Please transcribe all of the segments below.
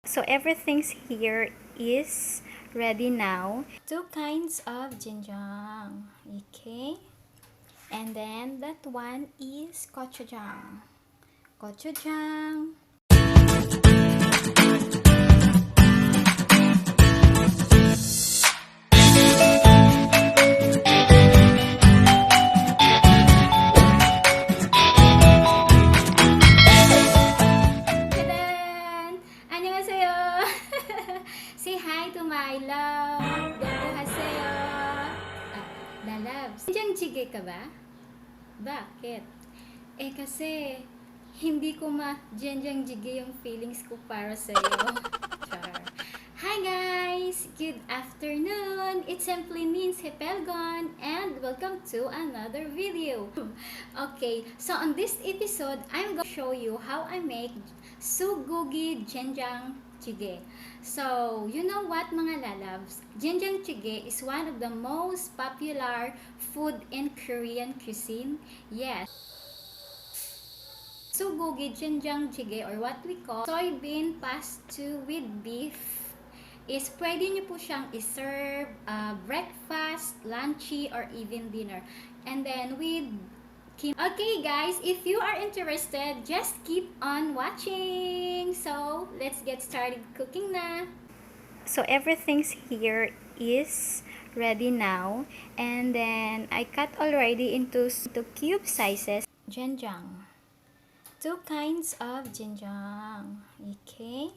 So everything's here is ready now. Two kinds of doenjang, okay? And then that one is gochujang. Gochujang. Say hi to my love. Annyeonghaseyo. Lalabs. Doenjang Jjigae ka ba? Bakit? Kasi hindi ko Doenjang Jjigae yung feelings ko para sa'yo. Char. Hi guys! Good afternoon! It simply means Hepelgon and welcome to another video. Okay, so on this episode, I'm going to show you how I make Sugugi Doenjang Jjigae. So, you know what mga lalabs? Doenjang Jjigae is one of the most popular food in Korean cuisine. Yes. Sugugi Doenjang Jjigae or what we call soybean pastu with beef is pwede nyo po siyang iserve breakfast, lunchy, or even dinner. And then with okay guys, if you are interested, just keep on watching. So, let's get started cooking na. So, everything's here is ready now. And then, I cut already into cube sizes. Doenjang. Two kinds of doenjang. Okay?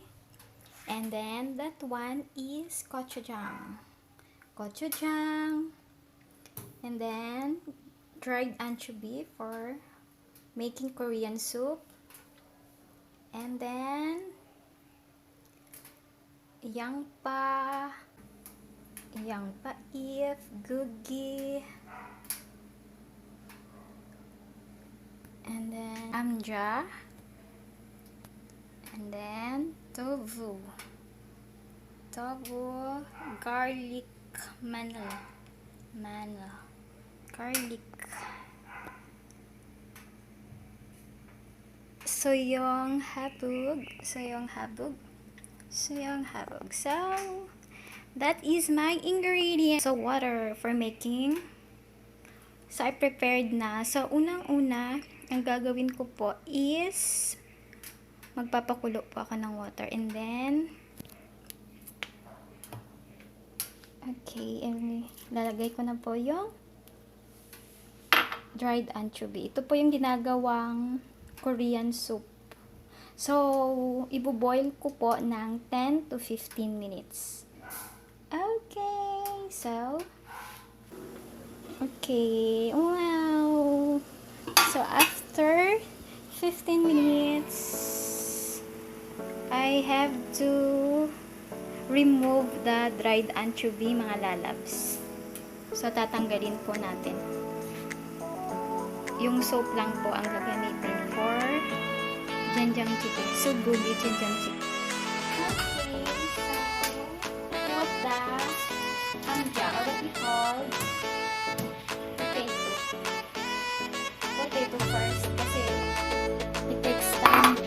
And then, that one is gochujang. Gochujang. And then, dried anchovy for making Korean soup. And then, yangpa if, gugi. And then, amja. And then, tofu, garlic, garlic, soyong habog. So, that is my ingredient. So, water for making. So, I prepared na. So, unang-una, ang gagawin ko po is magpapakulo po ako ng water. And then, okay, and lalagay ko na po yung dried anchovy. Ito po yung ginagawang Korean soup. So, ibo-boil ko po ng 10 to 15 minutes. Okay, so, okay, wow! So, after 15 minutes, I have to remove the dried anchovy, mga lalabs. So, tatanggalin po natin. Yung soap lang po ang gagamitin for Doenjang Jjigae. Sugugi Doenjang Jjigae. Okay, so put the amja, or what we call potato first kasi it takes time.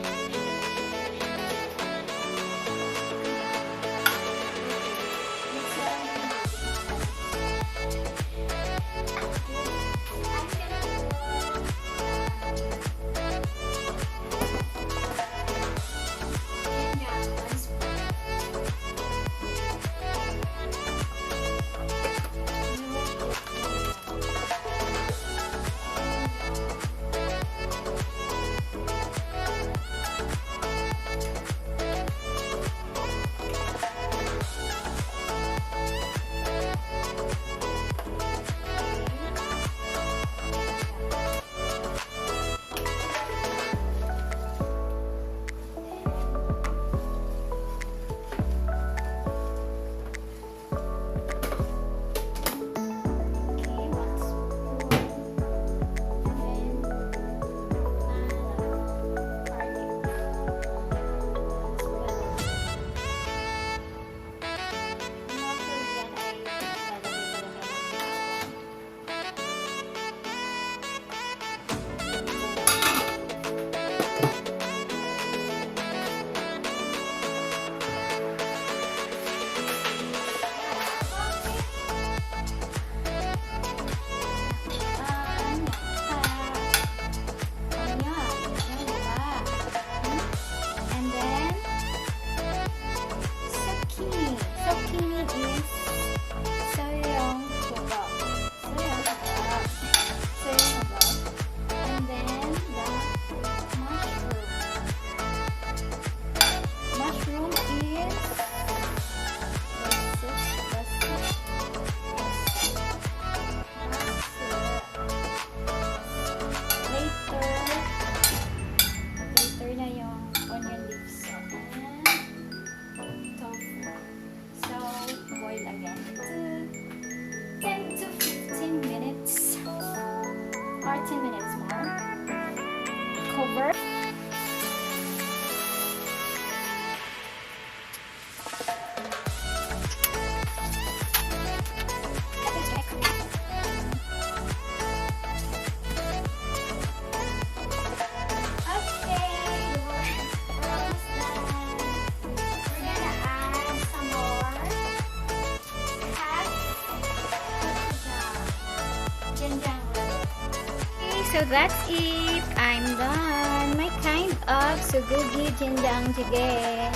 so that's it. I'm done. My kind of sugugi Doenjang Jjigae.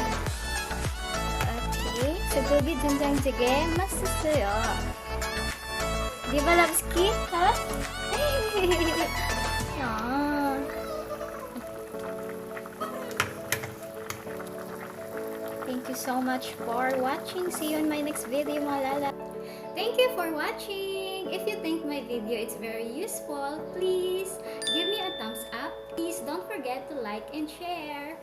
Okay, sugugi Doenjang Jjigae masasuyo. Di ba, Labski? Ha? Ah. Thank you so much for watching. See you in my next video, mga lala. Thank you for watching. If you think my video is very useful, please give me a thumbs up. Please don't forget to like and share.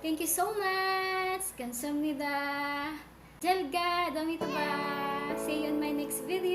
Thank you so much. 감사합니다. 잘 가. 다음에 또 봐. See you in my next video.